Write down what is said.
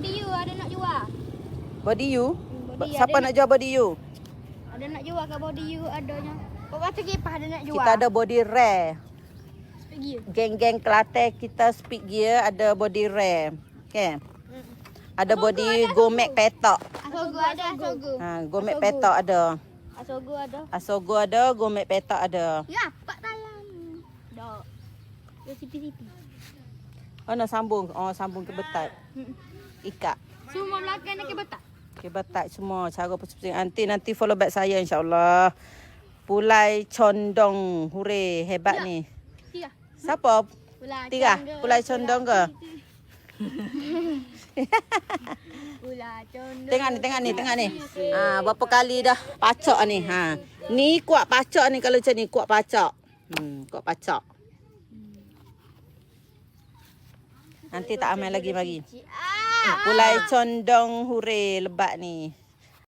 Body you ada nak jual. Body you? Body Siapa ada nak jual body you? Ada nak jual ke body you adanya. Kau kata kipas ada nak jual. Kita ada body rare. Speed gear. Geng-geng Kelantan kita speed gear ada body rare. Okay. Ada body Gomek petok. Asogo ada Asogo. Gomek petok ada. Asogo ada. Asogo ada, Gomek petok ada. Ya, pak talang. Dak. Dia sipi-sipi. Oh nak sambung. Oh sambung ke betat. Ikat. Semua belakang nak ke betak. Ke betat semua cara pusing. Nanti follow back saya insya-Allah. Pulai condong. Hurray, hebat ni. Tiga. Siapa? Tiga. Pulai condong ke? Tengok ni. Berapa kali dah pacak ni. Ni kuat pacak ni kalau macam ni, kuat pacak. Kuat pacak. Nanti tak amal lagi bagi. Pulai condong hurray lebat ni.